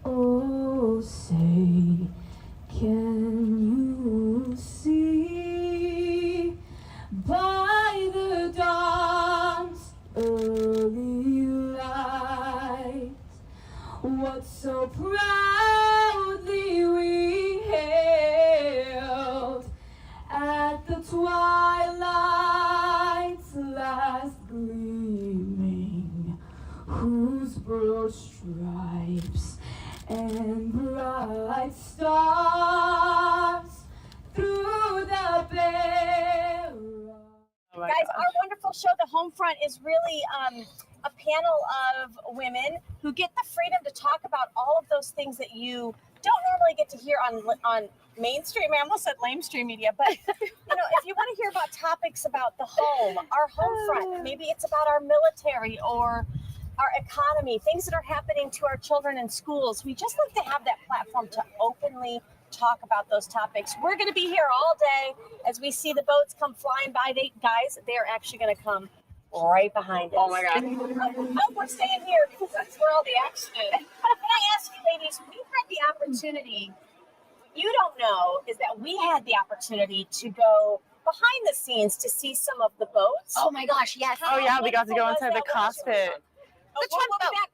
Oh, say, can you see by the dawn's early light what so proudly we hailed at the twilight's last gleaming, whose broad stripes and bright stars through the bare. Guys, our wonderful show, The Homefront, is really a panel of women who get the freedom to talk about all of those things that you don't normally get to hear on mainstream. I almost said lamestream media, but if you want to hear about topics about the home, our home front, maybe it's about our military or our economy, things that are happening to our children in schools. We just like to have that platform to openly talk about those topics. We're going to be here all day as we see the boats come flying by. Guys, they're actually going to come right behind us. Oh my God. Oh, we're staying here because that's where all the action is. Can I ask you, ladies, we had the opportunity, what you don't know is that we had the opportunity to go behind the scenes to see some of the boats. Oh my gosh, yes. How Oh yeah, we got to go wonderful inside the was that? cockpit.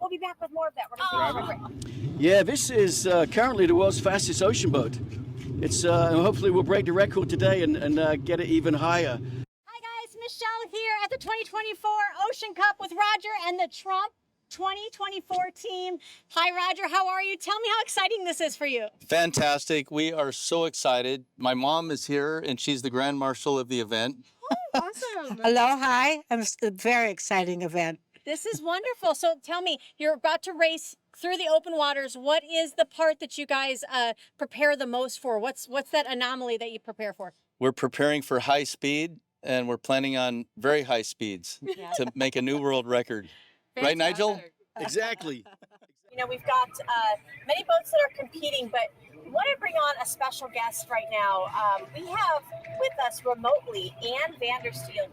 We'll be back with more of that. We're gonna Yeah, this is currently the world's fastest ocean boat. It's hopefully we'll break the record today and get it even higher. Hi guys, Michelle here at the 2024 Ocean Cup with Roger and the Trump 2024 team. Hi Roger, how are you? Tell me how exciting this is for you. Fantastic. We are so excited. My mom is here and she's the Grand Marshal of the event. Oh, awesome. Hello, hi. It's a very exciting event. This is wonderful. So tell me, you're about to race through the open waters. What is the part that you guys prepare the most for? What's that anomaly that you prepare for? We're preparing for high speed and we're planning on very high speeds to make a new world record. Right, Nigel? Exactly. We've got many boats that are competing, but we want to bring on a special guest right now. We have with us remotely Ann Vandersteel.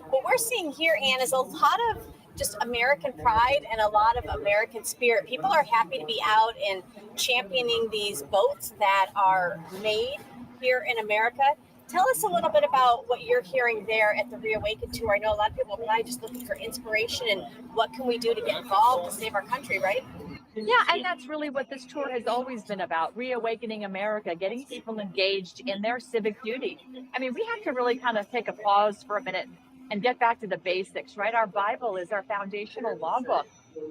What we're seeing here, Ann, is a lot of just American pride and a lot of American spirit. People are happy to be out and championing these boats that are made here in America. Tell us a little bit about what you're hearing there at the Reawaken Tour. I know a lot of people are probably just looking for inspiration and what can we do to get involved to save our country, right? Yeah, and that's really what this tour has always been about, reawakening America, getting people engaged in their civic duty. I mean, we have to really kind of take a pause for a minute and get back to the basics, right? Our Bible is our foundational law book,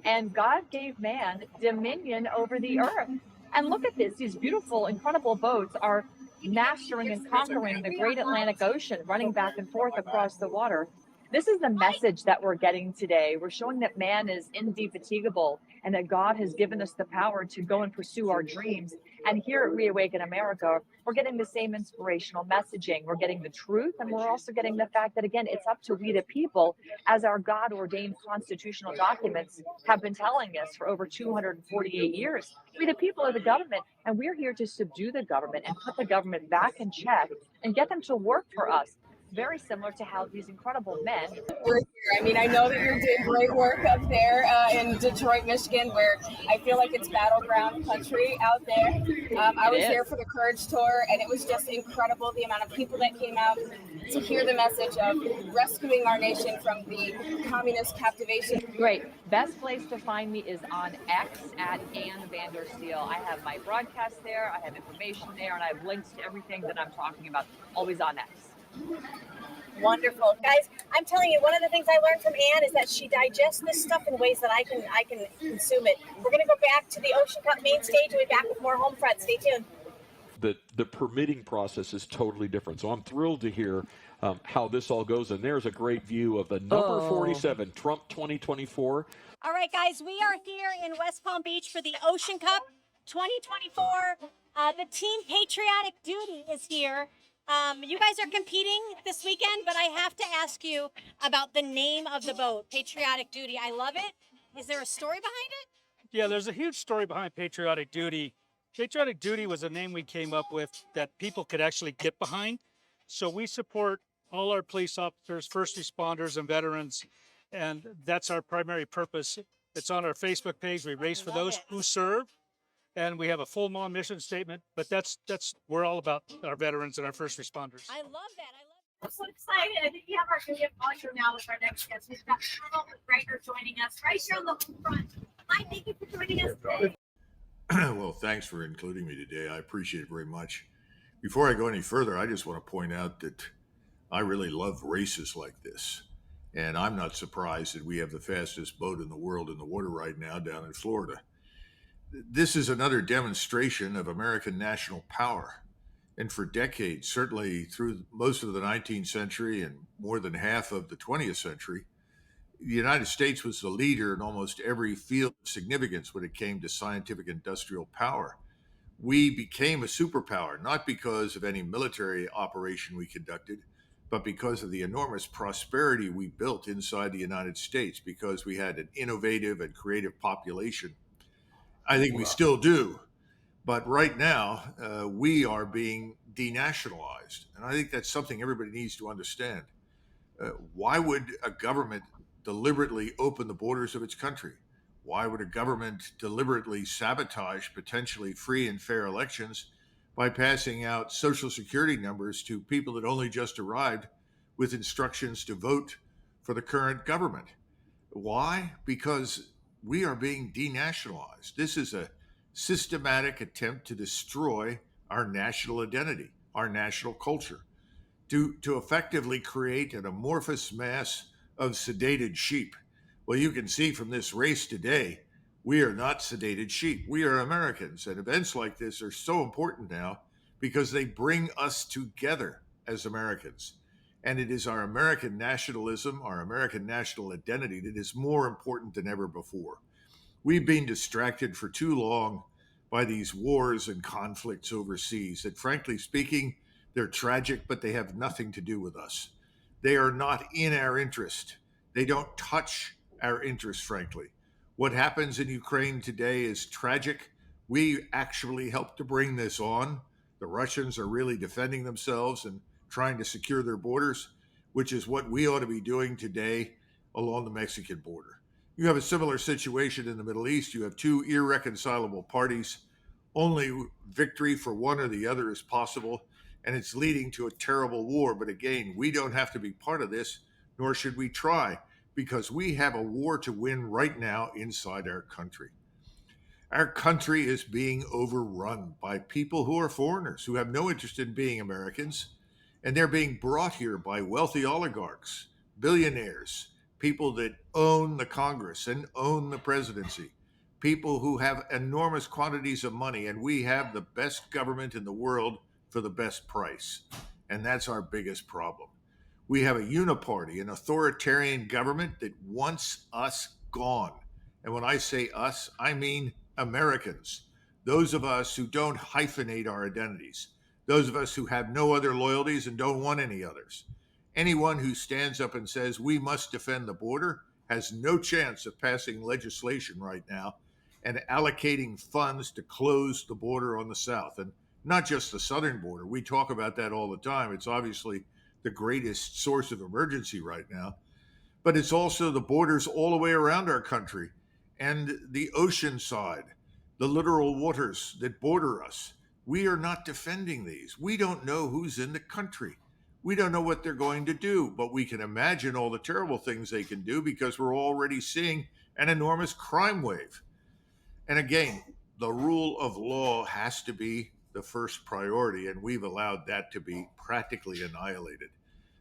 and God gave man dominion over the earth. And look at this, these beautiful, incredible boats are mastering and conquering the great Atlantic Ocean, running back and forth across the water. This is the message that we're getting today. We're showing that man is indefatigable and that God has given us the power to go and pursue our dreams. And here at Reawaken America, we're getting the same inspirational messaging. We're getting the truth, and we're also getting the fact that, again, it's up to we the people, as our God-ordained constitutional documents have been telling us for over 248 years. We the people are the government, and we're here to subdue the government and put the government back in check and get them to work for us. Very similar to how these incredible men. We're here. I mean, I know that you're doing great work up there in Detroit, Michigan, where I feel like it's battleground country out there. I was there for the Courage Tour, and it was just incredible the amount of people that came out to hear the message of rescuing our nation from the communist captivation. Great. Best place to find me is on X at Ann Vandersteel. I have my broadcast there, I have information there, and I have links to everything that I'm talking about, always on X. Wonderful. Guys, I'm telling you, one of the things I learned from Ann is that she digests this stuff in ways that I can consume it. We're going to go back to the Ocean Cup main stage and we'll be back with more home front. Stay tuned. The permitting process is totally different. So I'm thrilled to hear how this all goes. And there's a great view of the number 47, Trump 2024. All right, guys, we are here in West Palm Beach for the Ocean Cup 2024. The Team Patriotic Duty is here. You guys are competing this weekend, but I have to ask you about the name of the boat, Patriotic Duty. I love it. Is there a story behind it? Yeah, there's a huge story behind Patriotic Duty. Patriotic Duty was a name we came up with that people could actually get behind. So we support all our police officers, first responders, and veterans, and that's our primary purpose. It's on our Facebook page. We race for those who serve. and we have a full on mission statement. But that's we're all about our veterans and our first responders. I love that. I'm so excited. I think we have our video audio now with our next guest. We've got Colonel McGregor joining us right here on the front. Hi, thank you for joining us today. Well, thanks for including me today. I appreciate it very much. Before I go any further, I just want to point out that I really love races like this. And I'm not surprised that we have the fastest boat in the world in the water right now down in Florida. This is another demonstration of American national power. And for decades, certainly through most of the 19th century and more than half of the 20th century, the United States was the leader in almost every field of significance when it came to scientific industrial power. We became a superpower, not because of any military operation we conducted, but because of the enormous prosperity we built inside the United States, because we had an innovative and creative population. I think we still do. But right now, we are being denationalized. And I think that's something everybody needs to understand. Why would a government deliberately open the borders of its country? Why would a government deliberately sabotage potentially free and fair elections by passing out Social Security numbers to people that only just arrived with instructions to vote for the current government? Why? Because we are being denationalized. This is a systematic attempt to destroy our national identity, our national culture, to effectively create an amorphous mass of sedated sheep. Well, you can see from this race today, we are not sedated sheep. We are Americans. And events like this are so important now because they bring us together as Americans. And it is our American nationalism, our American national identity that is more important than ever before. We've been distracted for too long by these wars and conflicts overseas that, frankly speaking, they're tragic, but they have nothing to do with us. They are not in our interest. They don't touch our interest, frankly. What happens in Ukraine today is tragic. We actually helped to bring this on. The Russians are really defending themselves and trying to secure their borders, which is what we ought to be doing today along the Mexican border. You have a similar situation in the Middle East. You have two irreconcilable parties. Only victory for one or the other is possible, and it's leading to a terrible war. But again, we don't have to be part of this, nor should we try, because we have a war to win right now inside our country. Our country is being overrun by people who are foreigners, who have no interest in being Americans, and they're being brought here by wealthy oligarchs, billionaires, people that own the Congress and own the presidency, people who have enormous quantities of money, and we have the best government in the world for the best price. And that's our biggest problem. We have a uniparty, an authoritarian government that wants us gone. And when I say us, I mean Americans, those of us who don't hyphenate our identities, those of us who have no other loyalties and don't want any others. Anyone who stands up and says we must defend the border has no chance of passing legislation right now and allocating funds to close the border on the south. And not just the southern border. We talk about that all the time. It's obviously the greatest source of emergency right now. But it's also the borders all the way around our country and the ocean side, the littoral waters that border us. We are not defending these. We don't know who's in the country. We don't know what they're going to do, but we can imagine all the terrible things they can do because we're already seeing an enormous crime wave. And again, the rule of law has to be the first priority, and we've allowed that to be practically annihilated.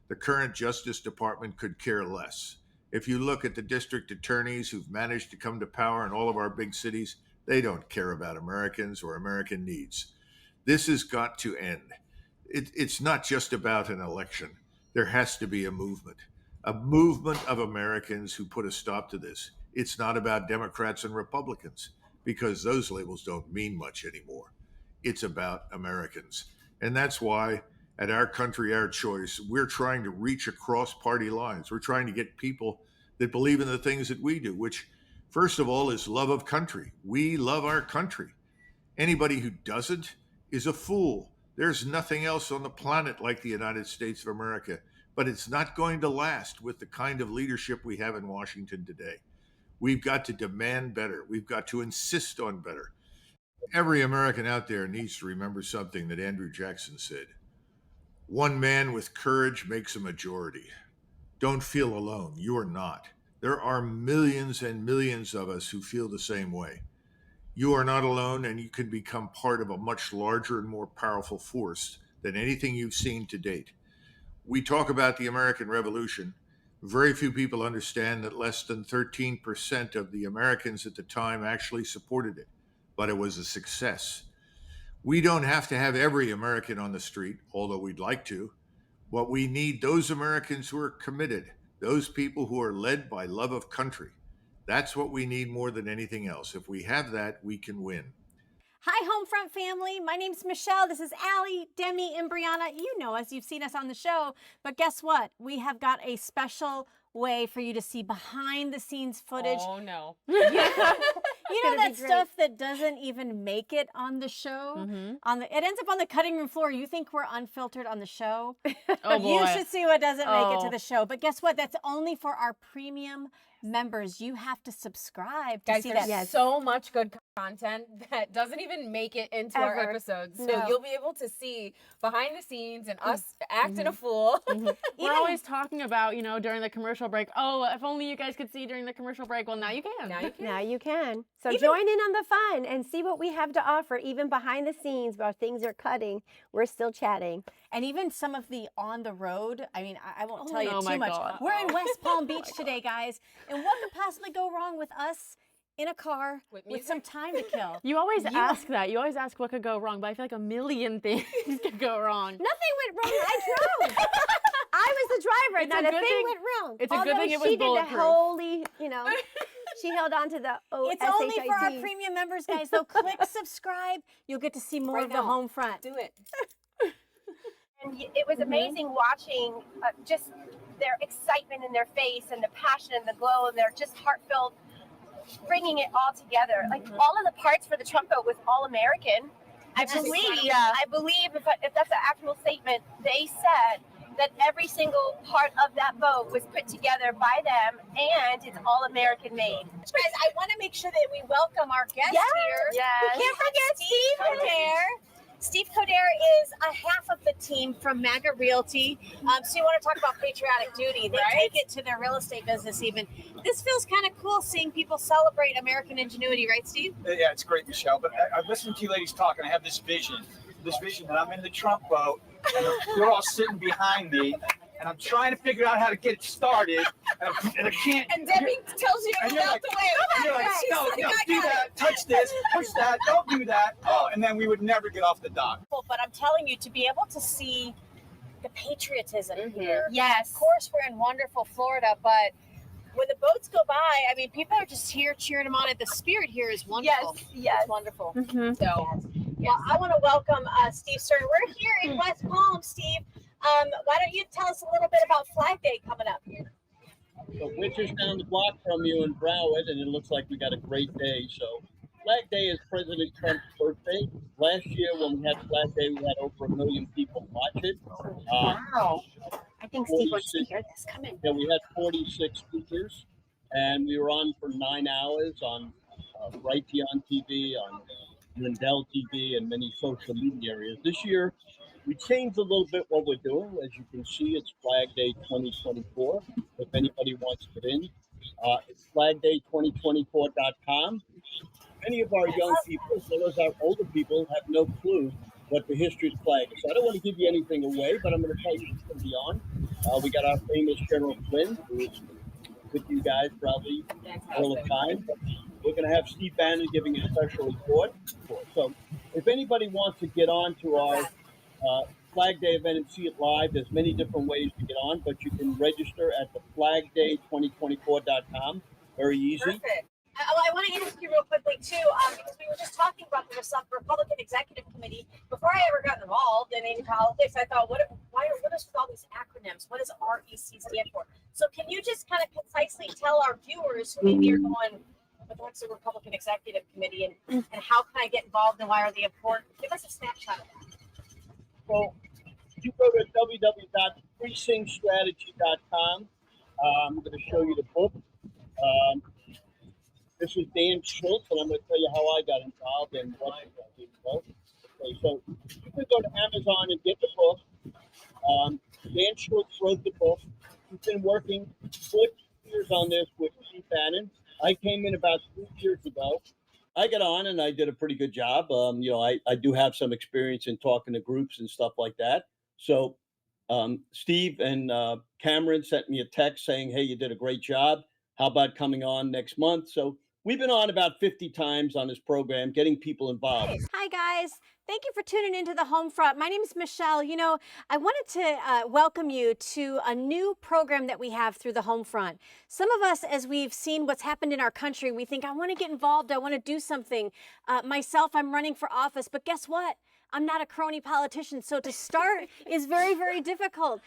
The current Justice Department could care less. If you look at the district attorneys who've managed to come to power in all of our big cities, they don't care about Americans or American needs. This has got to end. It's not just about an election. There has to be a movement of Americans who put a stop to this. It's not about Democrats and Republicans because those labels don't mean much anymore. It's about Americans. And that's why at Our Country, Our Choice, we're trying to reach across party lines. We're trying to get people that believe in the things that we do, which first of all is love of country. We love our country. Anybody who doesn't is a fool. There's nothing else on the planet like the United States of America, but it's not going to last with the kind of leadership we have in Washington today. We've got to demand better. We've got to insist on better. Every American out there needs to remember something that Andrew Jackson said. One man with courage makes a majority. Don't feel alone. You are not. There are millions and millions of us who feel the same way. You are not alone, and you can become part of a much larger and more powerful force than anything you've seen to date. We talk about the American Revolution. Very few people understand that less than 13% of the Americans at the time actually supported it, but it was a success. We don't have to have every American on the street, although we'd like to. But we need those Americans who are committed, those people who are led by love of country. That's what we need more than anything else. If we have that, we can win. Hi, Homefront family. My name's Michelle. This is Allie, Demi, and Brianna. You know us. You've seen us on the show. But guess what? We have got a special way for you to see behind the scenes footage. Oh, no. You know that stuff that doesn't even make it on the show? It ends up on the cutting room floor. You think we're unfiltered on the show? Oh, boy. You should see what doesn't make it to the show. But guess what? That's only for our premium members. You have to subscribe to Guys, see there's that. so much good content that doesn't even make it into our Ever. episodes. So No. you'll be able to see behind the scenes and us acting a fool. We're always talking about, you know, during the commercial break, oh, if only you guys could see during the commercial break. Well, now you can. Now you can. Now you can. So join in on the fun and see what we have to offer, even behind the scenes while things are cutting. We're still chatting. And even some of the on the road, I mean, I won't tell you oh too my much. God. We're in West Palm Beach today, guys. And what could possibly go wrong with us in a car with some time to kill? You always ask that. You always ask what could go wrong, but I feel like a million things could go wrong. Nothing went wrong. I drove. I was the driver. It's a Not a good thing thing- went wrong. it's a good Although thing it was she did the bulletproof. holy, you know, she held on to the It's only for our premium members, guys. So click subscribe. You'll get to see more Right of the now. home front. Do it. And it was amazing watching just their excitement in their face and the passion and the glow and their just heartfelt bringing it all together. Like all of the parts for the Trump vote was all American. I believe if that's an actual statement, they said that every single part of that vote was put together by them and it's all American made. Guys, I want to make sure that we welcome our guest here. Yes. We can't forget Steve Coderre. Steve Coderre is a half of the team from MAGA Realty. So you want to talk about patriotic duty. They take it to their real estate business even. This feels kind of cool seeing people celebrate American ingenuity, right, Steve? Yeah, it's great, Michelle. But I've listened to you ladies talk, and I have this vision that I'm in the Trump boat, and they're all sitting behind me, and I'm trying to figure out how to get it started, and I can't. And Debbie tells you And you're about like, the way. and you're like, no, do that, touch this, push that, don't do that. Oh, and then we would never get off the dock. But I'm telling you, to be able to see the patriotism here. Yes. Of course, we're in wonderful Florida, but when the boats go by, I mean, people are just here cheering them on. The spirit here is wonderful. Yes. It's wonderful. So, Well, I want to welcome Steve Stern. We're here in West Palm, Steve. Why don't you tell us a little bit about Flag Day coming up here? So we're just down the block from you in Broward, and it looks like we got a great day. So Flag Day is President Trump's birthday. Last year when we had Flag Day, we had over 1 million people watch it. Wow. I think Steve wants to hear this. Come in. Yeah, we had 46 speakers, and we were on for 9 hours on Right Beyond TV, on Lindell TV, and many social media areas. This year, we changed a little bit what we're doing. As you can see, it's Flag Day 2024. If anybody wants to get in, it's flagday2024.com. Many of our young people, as well as our older people, have no clue what the history of the flag is. So I don't want to give you anything away, but I'm going to tell you what's going to be on. We got our famous General Flynn, who is with you guys probably all the time. We're going to have Steve Bannon giving a special report. So if anybody wants to get on to our Flag Day event and see it live, there's many different ways to get on, but you can register at the flagday2024.com. Very easy. Perfect. I want to ask you real quickly, too, because we were just talking about the Republican Executive Committee. Before I ever got involved in any politics, I thought, what is with all these acronyms? What does REC stand for? So can you just kind of concisely tell our viewers who maybe are going, what's the Republican Executive Committee and how can I get involved and why are they important? Give us a snapshot of that. So you go to www.precinctstrategy.com. I'm going to show you the book. This is Dan Schultz, and I'm going to tell you how I got involved and what I got involved. Okay, so you can go to Amazon and get the book. Dan Schultz wrote the book. He's been working 14 years on this with Steve Bannon. I came in about 3 years ago. I got on and I did a pretty good job. I do have some experience in talking to groups and stuff like that. So Steve and Cameron sent me a text saying, hey, you did a great job. How about coming on next month? So we've been on about 50 times on this program, getting people involved. Hi, guys. Thank you for tuning into the Home Front. My name is Michelle. You know, I wanted to welcome you to a new program that we have through the Home Front. Some of us, as we've seen what's happened in our country, we think, I want to get involved. I want to do something. Myself, I'm running for office. But guess what? I'm not a crony politician. So to start is very, very difficult.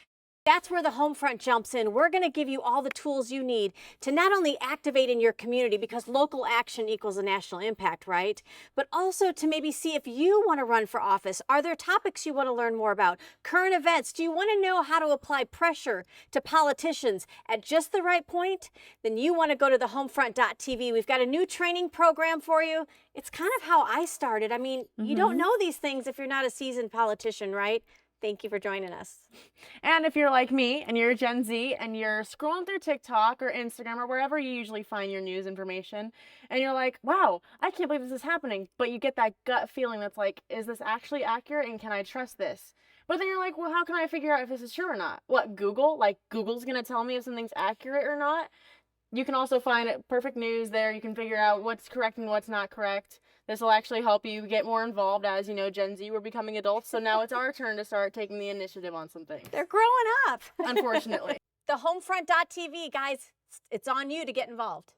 That's where the Home Front jumps in. We're going to give you all the tools you need to not only activate in your community, because local action equals a national impact, right? But also to maybe see if you want to run for office. Are there topics you want to learn more about? Current events? Do you want to know how to apply pressure to politicians at just the right point? Then you want to go to the homefront.tv. We've got a new training program for you. It's kind of how I started. I mean, you don't know these things if you're not a seasoned politician, right? Thank you for joining us. And if you're like me and you're Gen Z and you're scrolling through TikTok or Instagram or wherever you usually find your news information, and you're like, wow, I can't believe this is happening, but you get that gut feeling that's like, is this actually accurate and can I trust this? But then you're like, well, how can I figure out if this is true or not? What, Google? Like, Google's going to tell me if something's accurate or not? You can also find perfect news there. You can figure out what's correct and what's not correct. This will actually help you get more involved. As you know, Gen Z, we're becoming adults, so now it's our turn to start taking the initiative on some things. They're growing up. Unfortunately. The homefront.tv, guys, it's on you to get involved.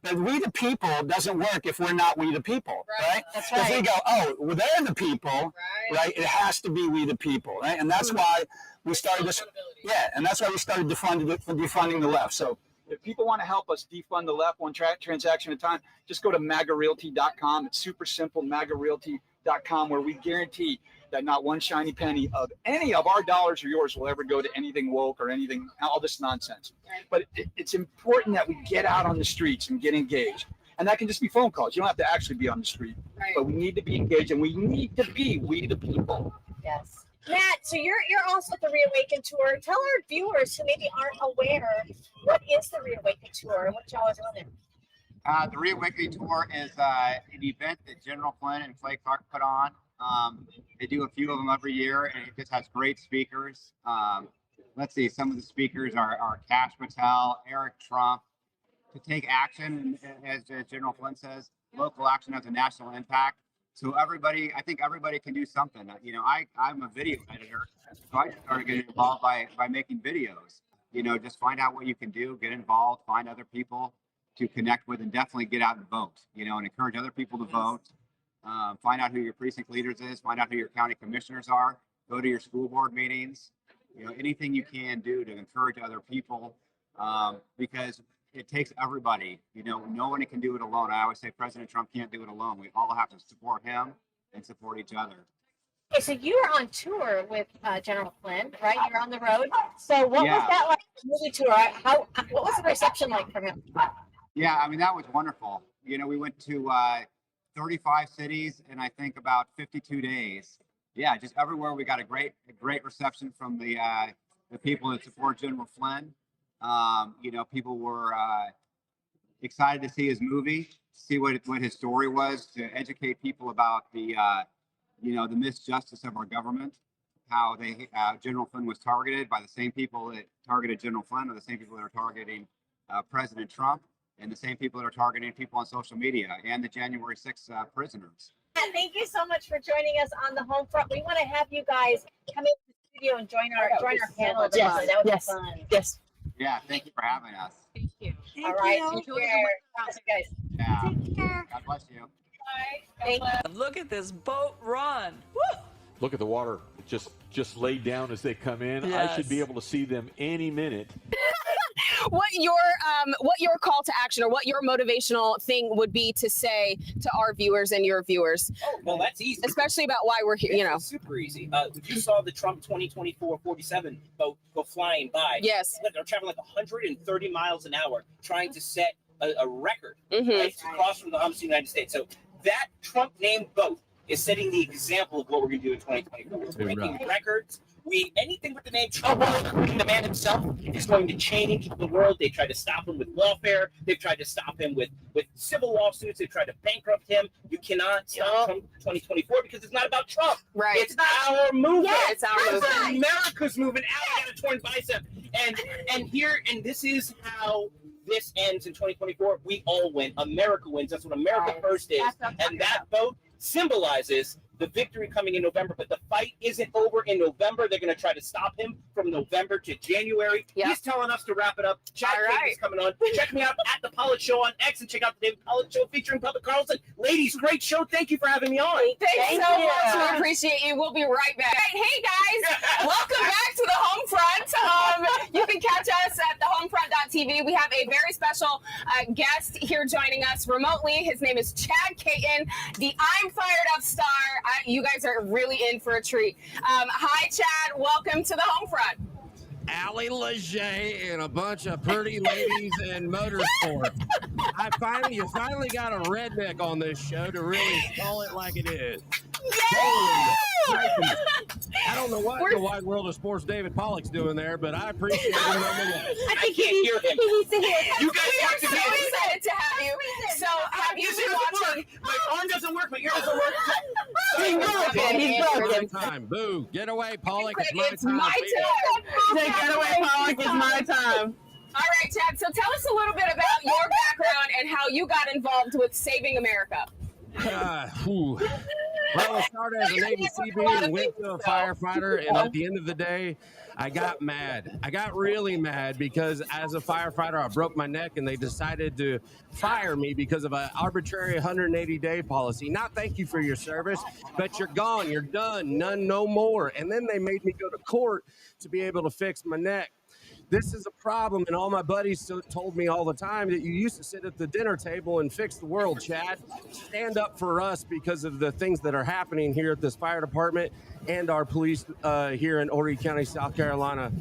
But we the people doesn't work if we're not we the people, right? That's If right. we go, oh, well, they're the people, right? It has to be we the people, right? And that's why we started this. Yeah, and that's why we started defunding the left. So if people want to help us defund the left one transaction at a time, just go to magarealty.com. It's super simple, magarealty.com, where we guarantee that not one shiny penny of any of our dollars or yours will ever go to anything woke or anything, all this nonsense. But it's important that we get out on the streets and get engaged. And that can just be phone calls. You don't have to actually be on the street. But we need to be engaged, and we need to be we the people. Yes. Matt, so you're also at the Reawaken Tour. Tell our viewers who maybe aren't aware, what is the Reawaken Tour and what y'all are doing there? The Reawakening Tour is an event that General Flynn and Clay Clark put on. They do a few of them every year, and it just has great speakers. Let's see, some of the speakers are Cash Patel, Eric Trump. To take action, as General Flynn says, local action has a national impact. So everybody, I think everybody can do something. You know, I'm a video editor, so I started getting involved by making videos. You know, just find out what you can do, get involved, find other people to connect with, and definitely get out and vote. You know, and encourage other people to vote. Find out who your precinct leaders is. Find out who your county commissioners are. Go to your school board meetings. You know, anything you can do to encourage other people, because it takes everybody. You know, nobody can do it alone. I always say President Trump can't do it alone. We all have to support him and support each other. Okay, so you were on tour with General Flynn, right? You're on the road. So what was that like? Movie tour? What was the reception like from him? Yeah, I mean, that was wonderful. You know, we went to 35 cities in I think about 52 days. Yeah, just everywhere we got a great reception from the people that support General Flynn. You know, people were excited to see his movie, see what his story was, to educate people about the you know, the misjustice of our government, how General Flynn was targeted by the same people that targeted General Flynn, or the same people that are targeting President Trump, and the same people that are targeting people on social media, and the January 6th prisoners. Thank you so much for joining us on the Home Front. We want to have you guys come into the studio and join our panel. Yes. That would be fun. Yes. Yeah, thank you for having us. Thank you. All right. Take care. Thanks, guys. Yeah. Take care. God bless you. Thank you. Look at this boat run. Woo! Look at the water just laid down as they come in. Yes. I should be able to see them any minute. What your call to action or what your motivational thing would be to say to our viewers and your viewers? Oh, well, that's easy. Especially about why we're here, you know. It's super easy. You saw the Trump 2024 47 boat go flying by. Yes. They're traveling like 130 miles an hour, trying to set a record, right, to cross from the humps of the United States. So that Trump-named vote is setting the example of what we're going to do in 2024. We're breaking records. Anything with the name Trump, including the man himself, is going to change the world. They tried to stop him with lawfare. They've tried to stop him with civil lawsuits. They've tried to bankrupt him. You cannot stop Trump 2024 because it's not about Trump. Right. It's our movement. Yes, it's our movement. America's movement. Al got a torn bicep. And this is how this ends in 2024. We all win. America wins. That's what America First is. And that vote symbolizes the victory coming in November, but the fight isn't over in November. They're going to try to stop him from November to January. He's telling us to wrap it up. Chad is coming on. Check me out at The Pollard Show on X and check out The David Pollard Show featuring Bubba Carlson. Ladies, great show. Thank you for having me on. Thanks so much. We appreciate you. We'll be right back. Hey, guys. Welcome back to the home front. You can catch us at thehomefront.tv. We have a very special guest here joining us remotely. His name is Chad Caton, the I'm Fired Up star. You guys are really in for a treat. Hi, Chad. Welcome to the home front. Allie Leger and a bunch of pretty ladies in motorsport. You finally got a redneck on this show to really call it like it is. I don't know what the wide world of sports David Pollock's doing there, but I appreciate it nonetheless. I can't hear him. He needs to hear it. You guys are so excited to have you. So have you been watching? My arm doesn't work. My ear doesn't work. He's broken. Time. Boo. Get away, Pollock. It's my time. Get away, Pollock. It's my time. All right, Chad. So tell us a little bit about your background and how you got involved with Saving America. Well, I started as a Navy CB and went to a firefighter, and at the end of the day, I got mad. I got really mad because as a firefighter, I broke my neck, and they decided to fire me because of an arbitrary 180-day policy. Not thank you for your service, but you're gone, you're done, none, no more. And then they made me go to court to be able to fix my neck. This is a problem, and all my buddies told me all the time that you used to sit at the dinner table and fix the world, Chad. Stand up for us because of the things that are happening here at this fire department and our police here in Horry County, South Carolina.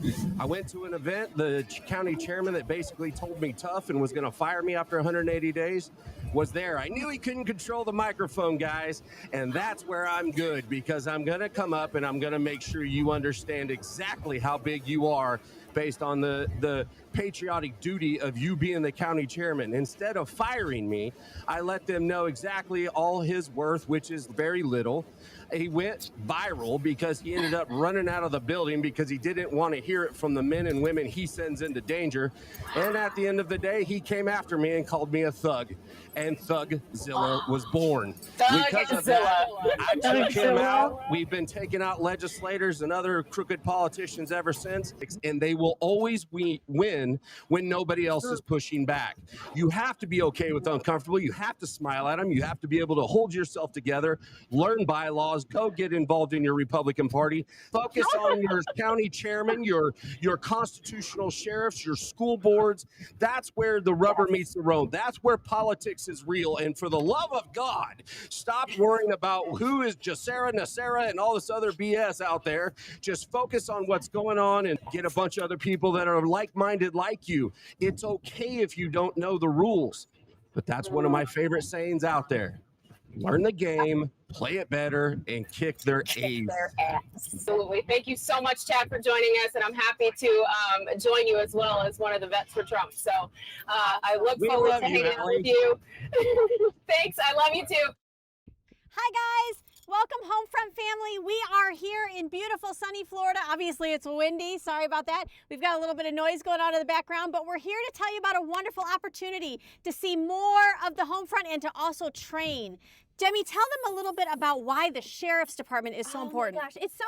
I went to an event, the county chairman that basically told me tough and was going to fire me after 180 days was there. I knew he couldn't control the microphone, guys, and that's where I'm good because I'm going to come up and I'm going to make sure you understand exactly how big you are based on the patriotic duty of you being the county chairman. Instead of firing me, I let them know exactly all his worth, which is very little. He went viral because he ended up running out of the building because he didn't want to hear it from the men and women he sends into danger. And at the end of the day, he came after me and called me a thug. And Thugzilla was born. Because of that, I took him out. We've been taking out legislators and other crooked politicians ever since. And they will always win when nobody else is pushing back. You have to be okay with uncomfortable. You have to smile at them. You have to be able to hold yourself together, learn bylaws, go get involved in your Republican Party. Focus on your county chairman, your constitutional sheriffs, your school boards. That's where the rubber meets the road. That's where politics is real. And for the love of God, stop worrying about who is Jacera, Nacera, and all this other BS out there. Just focus on what's going on and get a bunch of other people that are like-minded like you. It's okay if you don't know the rules, but that's one of my favorite sayings out there. Learn the game, play it better, and kick their ass. Absolutely. Thank you so much, Chad, for joining us, and I'm happy to join you as well as one of the vets for Trump. So I look forward to hanging out with you. Thanks. I love you too. Hi, guys. Welcome home front family. We are here in beautiful sunny Florida. Obviously it's windy, sorry about that. We've got a little bit of noise going on in the background, but we're here to tell you about a wonderful opportunity to see more of the home front and to also train. Demi, tell them a little bit about why the Sheriff's Department is so important. Oh my gosh, it's so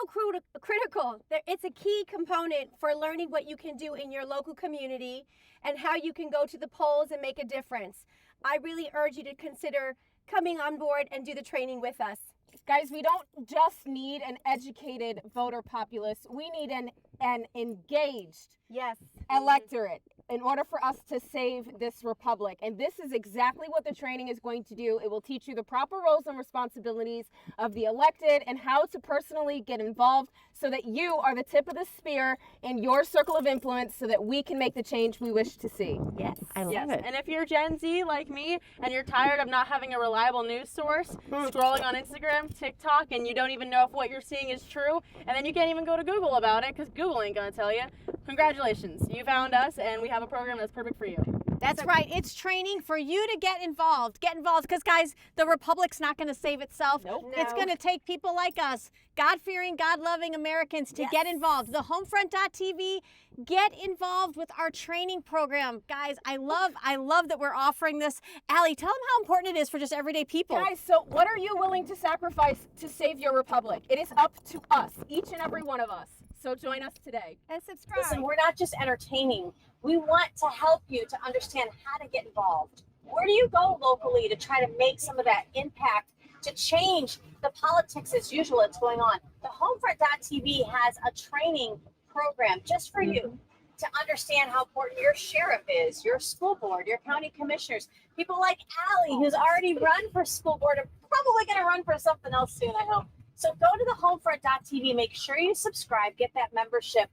critical. It's a key component for learning what you can do in your local community and how you can go to the polls and make a difference. I really urge you to consider coming on board and do the training with us. Guys, we don't just need an educated voter populace. We need an engaged electorate. in order for us to save this republic. And this is exactly what the training is going to do. It will teach you the proper roles and responsibilities of the elected and how to personally get involved so that you are the tip of the spear in your circle of influence so that we can make the change we wish to see. Yes, I love it. And if you're Gen Z like me and you're tired of not having a reliable news source, scrolling on Instagram, TikTok, and you don't even know if what you're seeing is true, and then you can't even go to Google about it because Google ain't gonna tell you, congratulations, you found us and we have a program that's perfect for you. That's right. It's training for you to get involved. Get involved because, guys, the Republic's not going to save itself. Nope. It's going to take people like us, God-fearing, God-loving Americans to get involved. The Homefront.tv, get involved with our training program. Guys, I love that we're offering this. Allie, tell them how important it is for just everyday people. Guys, so what are you willing to sacrifice to save your republic? It is up to us, each and every one of us. So join us today. And subscribe. Listen, we're not just entertaining. We want to help you to understand how to get involved. Where do you go locally to try to make some of that impact to change the politics as usual that's going on? The Homefront.tv has a training program just for you to understand how important your sheriff is, your school board, your county commissioners, people like Allie, who's already run for school board and probably going to run for something else soon, I hope. So go to the Homefront.tv, make sure you subscribe, get that membership.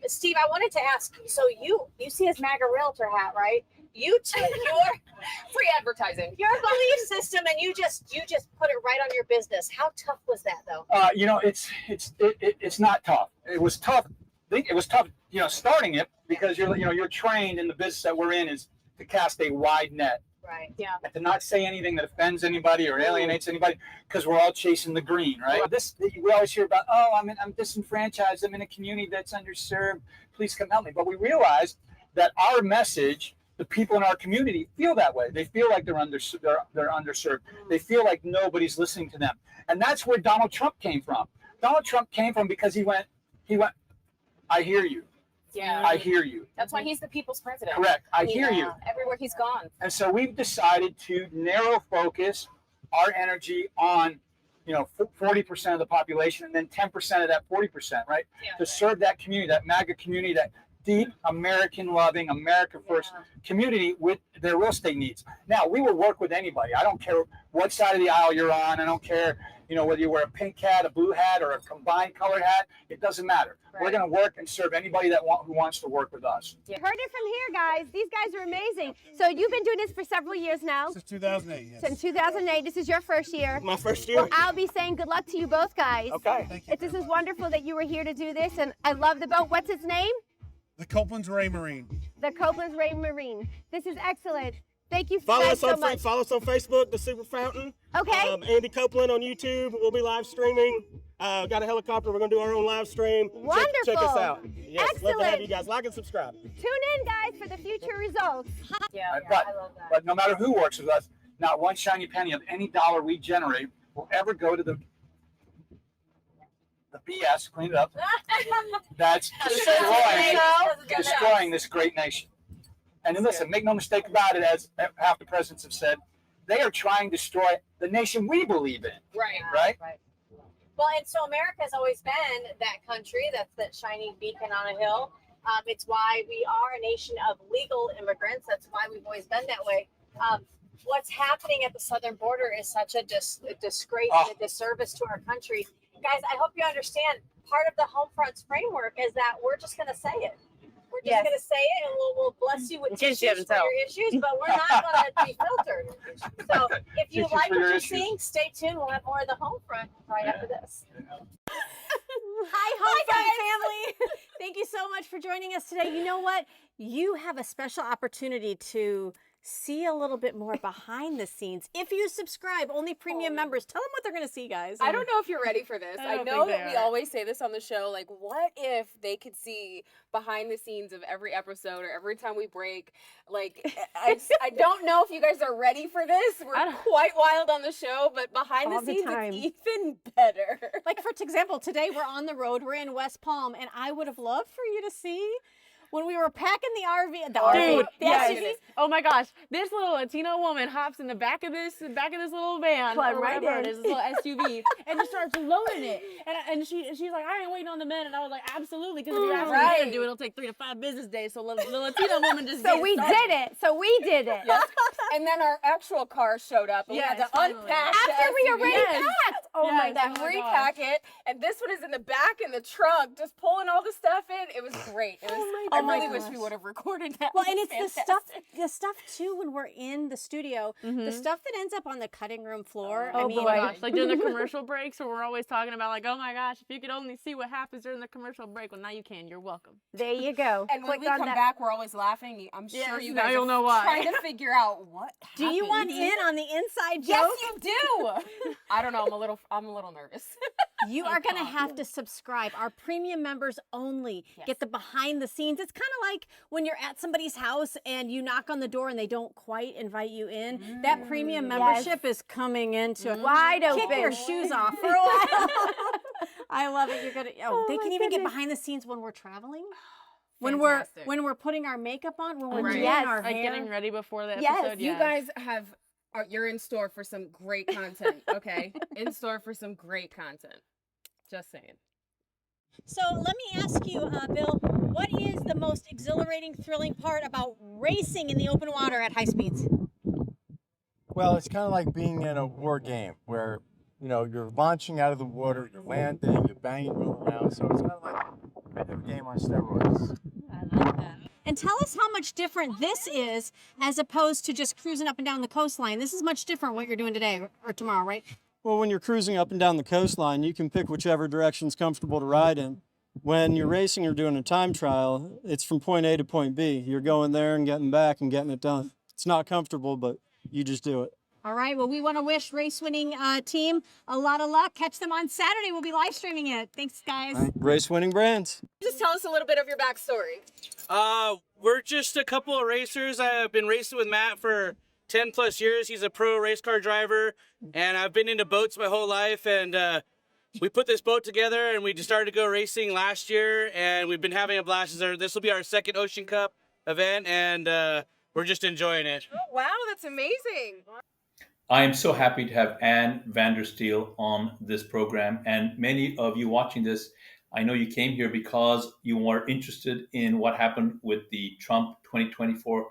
Steve, I wanted to ask, so you see his MAGA realtor hat, right? You took your free advertising, your belief system, and you just put it right on your business. How tough was that, though? It's not tough. It was tough. I think it was tough, starting it because you're trained in the business that we're in is to cast a wide net. Right. Yeah. To not say anything that offends anybody or alienates anybody, because we're all chasing the green, right? We always hear about, I'm disenfranchised. I'm in a community that's underserved. Please come help me. But we realize that our message, the people in our community feel that way. They feel like they're underserved. They feel like nobody's listening to them, and that's where Donald Trump came from. Donald Trump came from because he went. I hear you. Yeah. I hear you. That's why he's the people's president. Correct. I hear you. Everywhere he's gone. And so we've decided to narrow focus our energy on, 40% of the population and then 10% of that 40%, right? Yeah. To serve that community, that MAGA community, that deep American loving, America first community with their real estate needs. Now, we will work with anybody. I don't care what side of the aisle you're on. I don't care, whether you wear a pink hat, a blue hat, or a combined colored hat. It doesn't matter. Right. We're going to work and serve anybody who wants to work with us. You heard it from here, guys. These guys are amazing. So you've been doing this for several years now. Since 2008, yes. Since 2008. This is your first year. My first year. Well, I'll be saying good luck to you both, guys. Okay. Thank you. This is wonderful that you were here to do this, and I love the boat. What's its name? The Copeland's Ray Marine. The Copeland's Ray Marine. This is excellent. Thank you Follow guys us so on much. Follow us on Facebook, The Super Fountain. Okay. Andy Copeland on YouTube. We'll be live streaming. Got a helicopter. We're going to do our own live stream. Wonderful. Check us out. Yes, excellent. Love to have you guys. Like and subscribe. Tune in, guys, for the future results. Yeah, but, I love that. But no matter who works with us, not one shiny penny of any dollar we generate will ever go to the BS, clean it up, that's destroying this great nation. And then listen, make no mistake about it, as half the presidents have said, they are trying to destroy the nation we believe in. Right? Well, and so America has always been that country, that's that shining beacon on a hill. It's why we are a nation of legal immigrants. That's why we've always been that way. What's happening at the southern border is such a disgrace and a disservice to our country. Guys, I hope you understand, part of the Homefront's framework is that we're just going to say it. We're just going to say it, and we'll bless you with tissues for your issues, but we're not going to be filtered. So if you like what you're seeing, stay tuned. We'll have more of the Homefront right after this. Hi, Homefront family. Thank you so much for joining us today. You know what? You have a special opportunity to see a little bit more behind the scenes. If you subscribe, only premium members, tell them what they're going to see, guys. I don't know if you're ready for this. I know that we always say this on the show, like, what if they could see behind the scenes of every episode or every time we break? Like, I don't know if you guys are ready for this. We're quite wild on the show, but behind the scenes, it's even better. Like, for example, today we're on the road. We're in West Palm, and I would have loved for you to see when we were packing the RV, Dude, the yes. SUV. Oh my gosh, this little Latino woman hops in the back of this little van Plug or right whatever it in. is, this little SUV, and just starts loading it. And she's like, I ain't waiting on the men. And I was like, absolutely, because if you're asking me to do it, it'll take 3 to 5 business days. So the Latino woman just So we did it. So we did it. Yes. And then our actual car showed up. And we had to unpack After the we SUV. already packed. Oh my Yes, God. oh my Repack it. And this one is in the back in the trunk, just pulling all the stuff in. It was great. It was, I really wish we would have recorded that. Well, It and was it's fantastic. the stuff too when we're in the studio, the stuff that ends up on the cutting room floor. Oh I mean, my gosh, like during the commercial breaks where we're always talking about like, oh my gosh, if you could only see what happens during the commercial break. Well, now you can. You're welcome. There you go. And when Click we on come that. back, we're always laughing. I'm sure Yes, you now guys you'll are know why. trying to figure out what do you want happened. in on the inside joke? Yes, you do. I don't know. I'm a little nervous. You are going to have to subscribe. Our premium members only get the behind the scenes. It's kind of like when you're at somebody's house and you knock on the door and they don't quite invite you in. That premium membership is coming into Wide open. Kick your shoes off for a while. I love it. You're gonna. Oh, they can even get behind the scenes when we're traveling. When we're putting our makeup on, when we're doing our like hair. getting ready before the Yes, episode. you guys have. You're in store for some great content. Okay, in store for some great content. Just saying. So let me ask you, Bill, what is the most exhilarating, thrilling part about racing in the open water at high speeds? Well, it's kind of like being in a war game where, you're launching out of the water, you're landing, you're banging going around. So it's kind of like a video game on steroids. And tell us how much different this is as opposed to just cruising up and down the coastline. This is much different what you're doing today or tomorrow, right? Well, when you're cruising up and down the coastline, you can pick whichever direction's comfortable to ride in. When you're racing or doing a time trial, it's from point A to point B. You're going there and getting back and getting it done. It's not comfortable, but you just do it. All right. Well, we want to wish race winning team a lot of luck. Catch them on Saturday. We'll be live streaming it. Thanks, guys. Race winning brands. Just tell us a little bit of your backstory. We're just a couple of racers. I've been racing with Matt for 10 plus years. He's a pro race car driver, and I've been into boats my whole life. And we put this boat together, and we just started to go racing last year, and we've been having a blast. This will be our second Ocean Cup event, and we're just enjoying it. Oh, wow, that's amazing. I am so happy to have Ann Vandersteel on this program, and many of you watching this, I know you came here because you were interested in what happened with the Trump 2024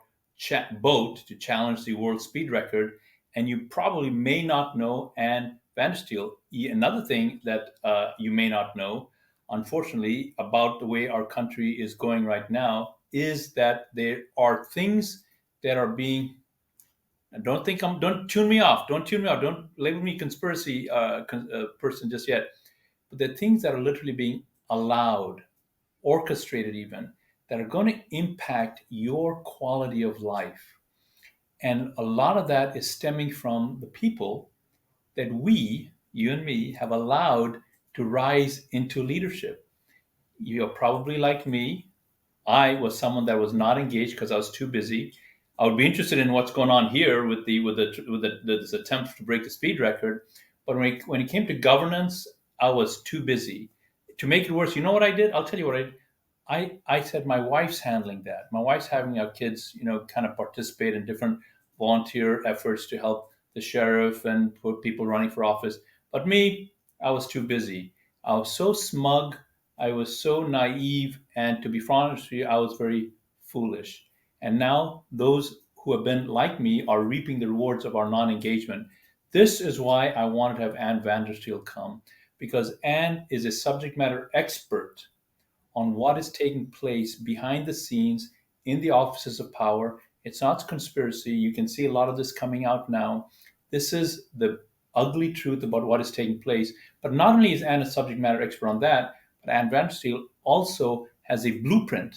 boat to challenge the world speed record, and you probably may not know Ann Vandersteel. Another thing that you may not know, unfortunately, about the way our country is going right now is that there are things that are being. Don't tune me off. Don't label me conspiracy person just yet. But there are things that are literally being allowed, orchestrated even, that are going to impact your quality of life. And a lot of that is stemming from the people that we, you and me, have allowed to rise into leadership. You're probably like me. I was someone that was not engaged because I was too busy. I would be interested in what's going on here with this attempt to break the speed record, but when it came to governance, I was too busy. To make it worse, you know what I did? I'll tell you what I did. I said my wife's handling that. My wife's having our kids, kind of participate in different volunteer efforts to help the sheriff and for people running for office. But me, I was too busy. I was so smug. I was so naive, and to be honest with you, I was very foolish. And now those who have been like me are reaping the rewards of our non-engagement. This is why I wanted to have Ann Vandersteel come, because Ann is a subject matter expert on what is taking place behind the scenes in the offices of power. It's not conspiracy. You can see a lot of this coming out now. This is the ugly truth about what is taking place. But not only is Ann a subject matter expert on that, but Ann Vandersteel also has a blueprint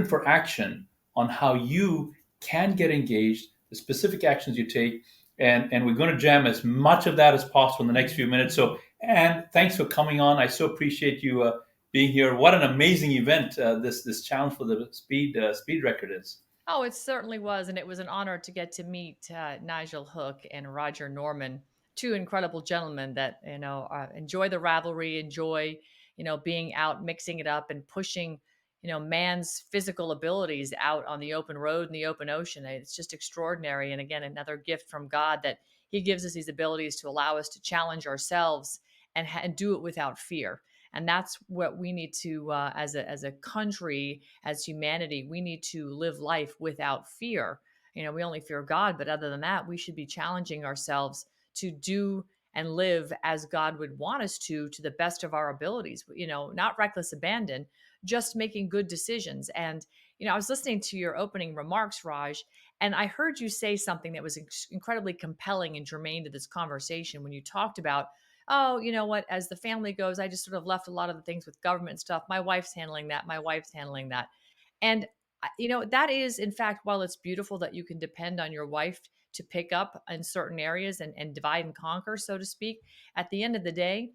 for action on how you can get engaged, the specific actions you take, and we're going to jam as much of that as possible in the next few minutes. So, Ann, thanks for coming on. I so appreciate you being here. What an amazing event this challenge for the speed record is. Oh, it certainly was, and it was an honor to get to meet Nigel Hook and Roger Norman, two incredible gentlemen that enjoy the rivalry, enjoy being out, mixing it up, and pushing man's physical abilities out on the open road and the open ocean. It's just extraordinary. And again, another gift from God that he gives us these abilities to allow us to challenge ourselves and do it without fear. And that's what we need to, as a country, as humanity, we need to live life without fear. We only fear God, but other than that, we should be challenging ourselves to do and live as God would want us to the best of our abilities, not reckless abandon, just making good decisions. And, I was listening to your opening remarks, Raj, and I heard you say something that was incredibly compelling and germane to this conversation when you talked about, oh, you know what, as the family goes, I just sort of left a lot of the things with government stuff. My wife's handling that. My wife's handling that. And, that is, in fact, while it's beautiful that you can depend on your wife to pick up in certain areas and divide and conquer, so to speak, at the end of the day,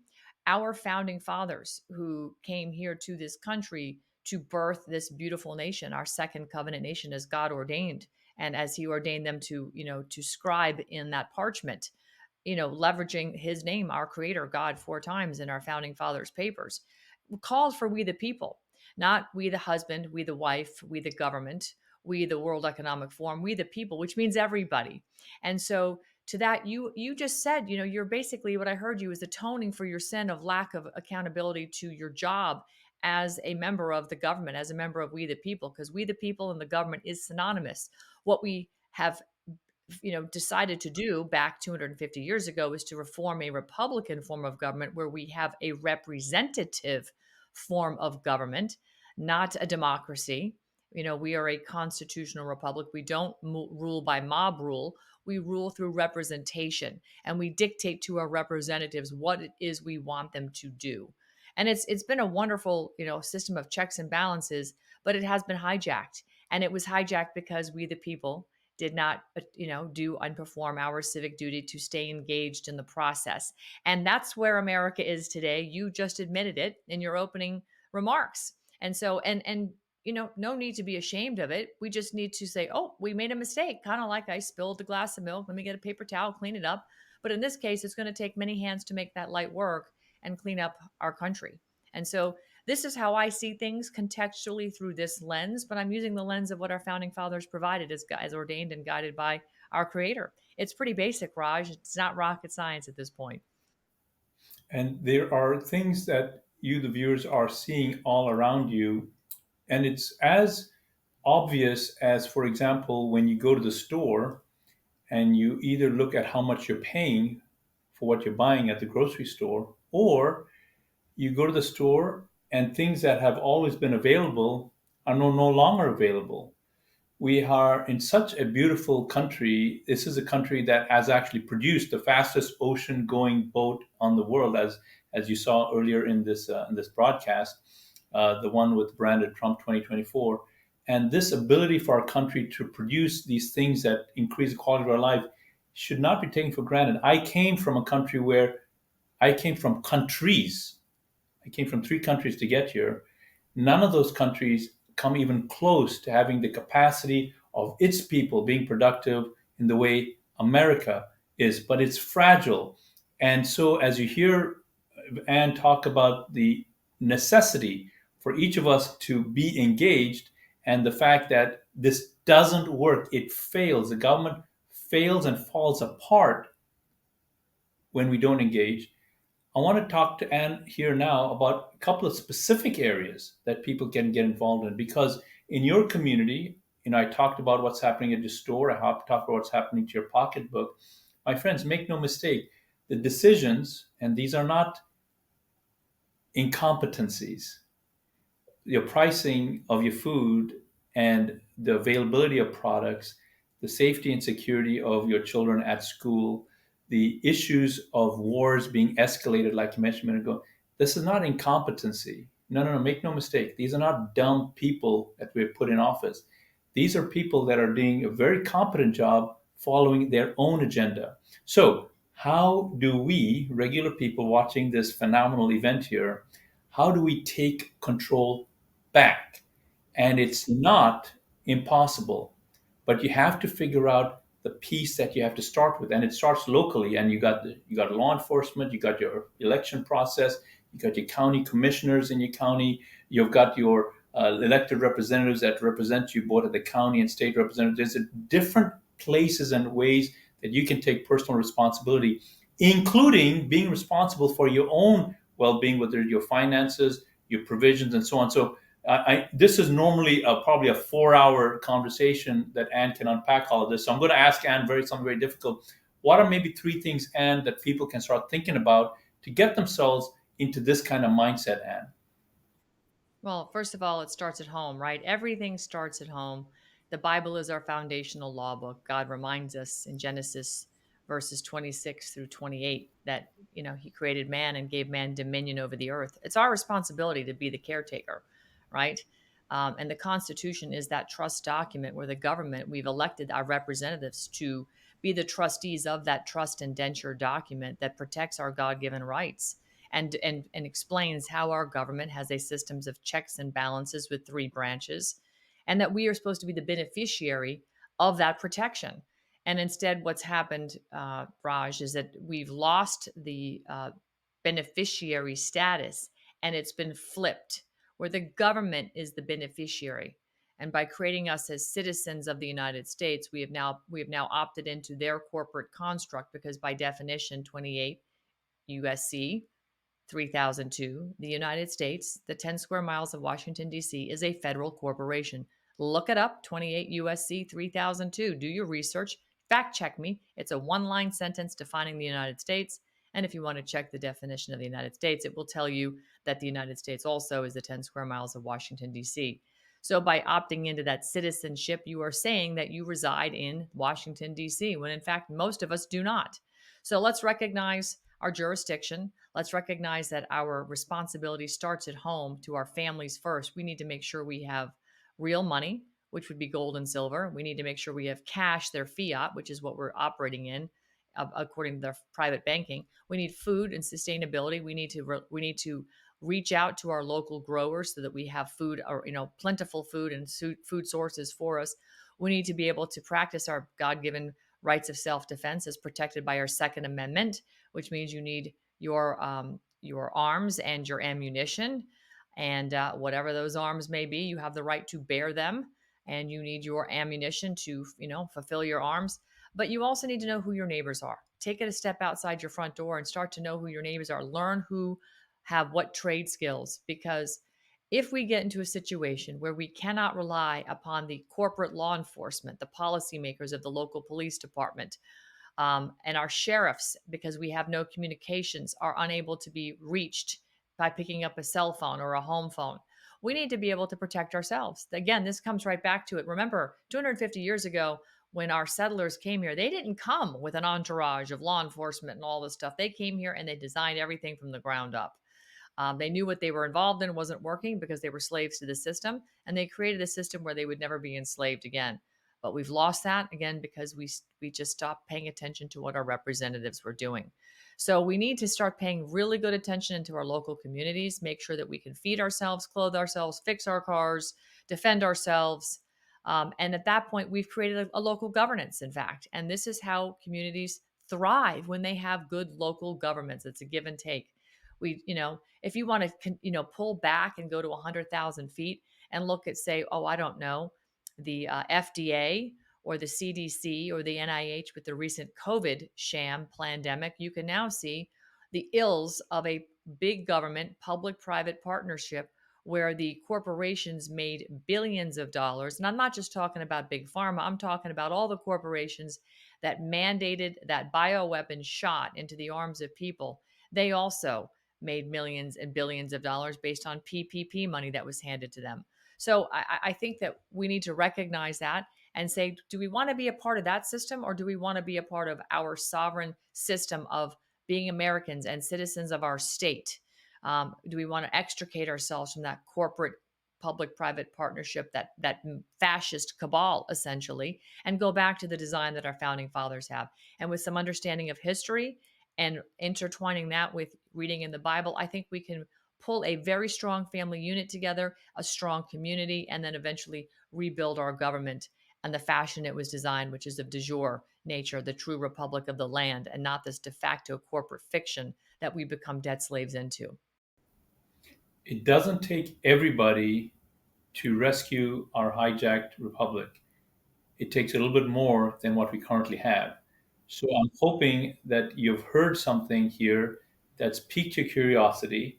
our founding fathers who came here to this country to birth this beautiful nation, our second covenant nation, as God ordained, and as he ordained them to, to scribe in that parchment, leveraging his name, our creator, God, 4 times in our founding fathers' papers, called for we the people, not we the husband, we the wife, we the government, we the World Economic Forum, we the people, which means everybody. And so to that, you just said, you're basically, what I heard you is atoning for your sin of lack of accountability to your job as a member of the government, as a member of we the people, because we the people and the government is synonymous. What we have decided to do back 250 years ago is to reform a Republican form of government where we have a representative form of government, not a democracy. We are a constitutional republic. We don't rule by mob rule. We rule through representation, and we dictate to our representatives what it is we want them to do. And it's been a wonderful, system of checks and balances, but it has been hijacked. And it was hijacked because we, the people, did not, do and perform our civic duty to stay engaged in the process. And that's where America is today. You just admitted it in your opening remarks. And so, and no need to be ashamed of it. We just need to say, oh, we made a mistake. Kind of like I spilled a glass of milk. Let me get a paper towel, clean it up. But in this case, it's going to take many hands to make that light work and clean up our country. And so this is how I see things contextually through this lens, but I'm using the lens of what our founding fathers provided as ordained and guided by our creator. It's pretty basic, Raj. It's not rocket science at this point. And there are things that you, the viewers, are seeing all around you. And it's as obvious as, for example, when you go to the store and you either look at how much you're paying for what you're buying at the grocery store, or you go to the store and things that have always been available are no longer available. We are in such a beautiful country. This is a country that has actually produced the fastest ocean-going boat on the world, as you saw earlier in this broadcast, the one with branded Trump 2024. And this ability for our country to produce these things that increase the quality of our life should not be taken for granted. I came from countries. I came from 3 countries to get here. None of those countries come even close to having the capacity of its people being productive in the way America is, but it's fragile. And so as you hear Anne talk about the necessity for each of us to be engaged and the fact that this doesn't work, it fails. The government fails and falls apart when we don't engage. I want to talk to Anne here now about a couple of specific areas that people can get involved in, because in your community, I talked about what's happening at your store. I talked about what's happening to your pocketbook. My friends, make no mistake, the decisions, and these are not incompetencies, your pricing of your food and the availability of products, the safety and security of your children at school, the issues of wars being escalated, like you mentioned a minute ago, this is not incompetency. No, make no mistake. These are not dumb people that we've put in office. These are people that are doing a very competent job following their own agenda. So how do we, regular people watching this phenomenal event here, how do we take control back? And it's not impossible, but you have to figure out the piece that you have to start with, and it starts locally. And you got law enforcement, you got your election process, you got your county commissioners in your county, you've got your elected representatives that represent you both at the county and state representatives. There's different places and ways that you can take personal responsibility, including being responsible for your own well-being, whether your finances, your provisions, and so on. So this is normally probably a 4-hour conversation that Anne can unpack all of this. So I'm going to ask Anne something very difficult. What are maybe 3 things, Anne, that people can start thinking about to get themselves into this kind of mindset, Anne? Well, first of all, it starts at home, right? Everything starts at home. The Bible is our foundational law book. God reminds us in Genesis verses 26 through 28 that, he created man and gave man dominion over the earth. It's our responsibility to be the caretaker, right? And the Constitution is that trust document where the government, we've elected our representatives to be the trustees of that trust indenture document that protects our God-given rights and explains how our government has a systems of checks and balances with 3 branches, and that we are supposed to be the beneficiary of that protection. And instead, what's happened, Raj, is that we've lost the beneficiary status, and it's been flipped, where the government is the beneficiary. And by creating us as citizens of the United States, we have now opted into their corporate construct, because by definition, 28 USC 3002, the United States, the 10 square miles of Washington, D.C., is a federal corporation. Look it up, 28 USC 3002. Do your research. Fact check me. It's a 1-line sentence defining the United States. And if you want to check the definition of the United States, it will tell you that the United States also is the 10 square miles of Washington, D.C. So by opting into that citizenship, you are saying that you reside in Washington, D.C., when in fact, most of us do not. So let's recognize our jurisdiction. Let's recognize that our responsibility starts at home, to our families first. We need to make sure we have real money, which would be gold and silver. We need to make sure we have cash, their fiat, which is what we're operating in, according to their private banking. We need food and sustainability. We need to reach out to our local growers so that we have food, or plentiful food and food sources for us. We need to be able to practice our God-given rights of self-defense as protected by our Second Amendment, which means you need your arms and your ammunition, and whatever those arms may be, you have the right to bear them, and you need your ammunition to fulfill your arms. But you also need to know who your neighbors are. Take it a step outside your front door and start to know who your neighbors are. Learn who have what trade skills, because if we get into a situation where we cannot rely upon the corporate law enforcement, the policymakers of the local police department, and our sheriffs, because we have no communications, are unable to be reached by picking up a cell phone or a home phone, we need to be able to protect ourselves. Again, this comes right back to it. Remember, 250 years ago, when our settlers came here, they didn't come with an entourage of law enforcement and all this stuff. They came here and they designed everything from the ground up. They knew what they were involved in wasn't working because they were slaves to the system, and they created a system where they would never be enslaved again. But we've lost that again because we just stopped paying attention to what our representatives were doing. So we need to start paying really good attention into our local communities, make sure that we can feed ourselves, clothe ourselves, fix our cars, defend ourselves. And at that point, we've created a local governance, in fact. And this is how communities thrive, when they have good local governments. It's a give and take. If you want to, pull back and go to 100,000 feet and look at, say, I don't know, the FDA or the CDC or the NIH with the recent COVID sham pandemic, you can now see the ills of a big government public-private partnership where the corporations made billions of dollars. And I'm not just talking about big pharma. I'm talking about all the corporations that mandated that bioweapon shot into the arms of people. They also made millions and billions of dollars based on PPP money that was handed to them. So I think that we need to recognize that and say, do we want to be a part of that system, or do we want to be a part of our sovereign system of being Americans and citizens of our state? Do we want to extricate ourselves from that corporate public-private partnership, that fascist cabal, essentially, and go back to the design that our founding fathers have? And with some understanding of history and intertwining that with reading in the Bible, I think we can pull a very strong family unit together, a strong community, and then eventually rebuild our government and the fashion it was designed, which is of de jure nature, the true republic of the land, and not this de facto corporate fiction that we become debt slaves into. It doesn't take everybody to rescue our hijacked republic. It takes a little bit more than what we currently have. So I'm hoping that you've heard something here that's piqued your curiosity.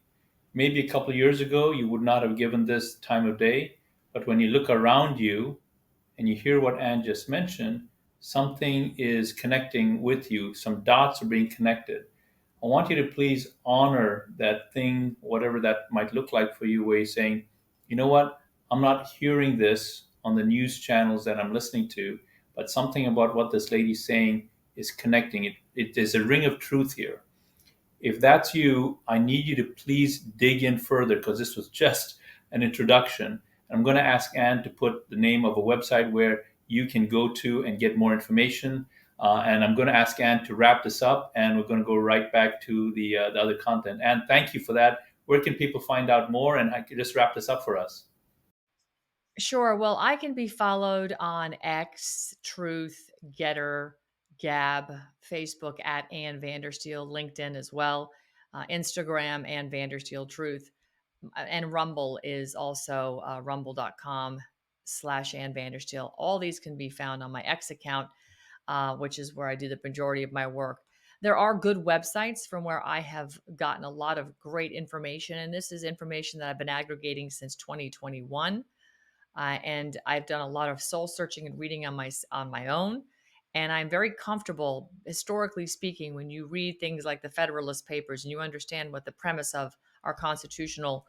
Maybe a couple of years ago, you would not have given this time of day, but when you look around you and you hear what Anne just mentioned, something is connecting with you. Some dots are being connected. I want you to please honor that thing, whatever that might look like for you, where you're saying, you know what, I'm not hearing this on the news channels that I'm listening to, but something about what this lady's saying is connecting. There's a ring of truth here. If that's you, I need you to please dig in further, because this was just an introduction. I'm going to ask Anne to put the name of a website where you can go to and get more information. And I'm going to ask Anne to wrap this up, and we're going to go right back to the other content. Anne, thank you for that. Where can people find out more? And I can just wrap this up for us. Sure. Well, I can be followed on X, Truth, Getter, Gab, Facebook at Ann Vandersteel, LinkedIn as well, Instagram Ann Vandersteel Truth, and Rumble is also rumble.com/Ann Vandersteel. All these can be found on my X account, which is where I do the majority of my work. There are good websites from where I have gotten a lot of great information, and this is information that I've been aggregating since 2021. And I've done a lot of soul searching and reading on my own. And I'm very comfortable, historically speaking, when you read things like the Federalist Papers and you understand what the premise of our constitutional,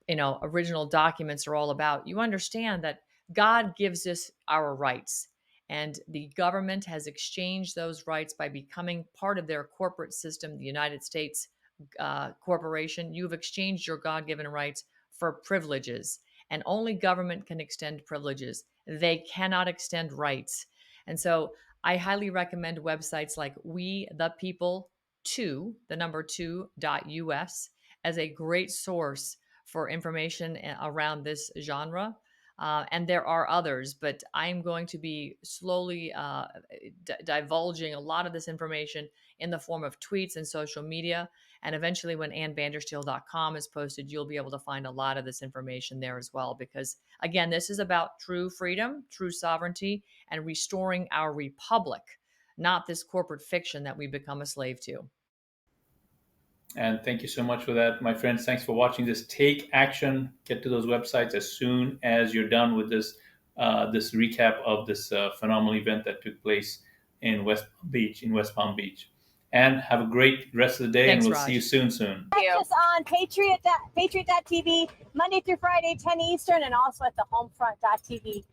original documents are all about. You understand that God gives us our rights, and the government has exchanged those rights by becoming part of their corporate system, the United States corporation. You've exchanged your God-given rights for privileges. And only government can extend privileges. They cannot extend rights. And so I highly recommend websites like We the People 2, the number 2.us, as a great source for information around this genre. And there are others, but I'm going to be slowly divulging a lot of this information in the form of tweets and social media. And eventually when annvandersteel.com is posted, you'll be able to find a lot of this information there as well. Because again, this is about true freedom, true sovereignty, and restoring our republic, not this corporate fiction that we become a slave to. And thank you so much for that, my friends. Thanks for watching this. Take action. Get to those websites as soon as you're done with this this recap of this phenomenal event that took place in West Palm Beach. And have a great rest of the day. Thanks, and we'll Raj. see you soon. Catch us on Patriot.tv, Monday through Friday, 10 Eastern, and also at the homefront.tv.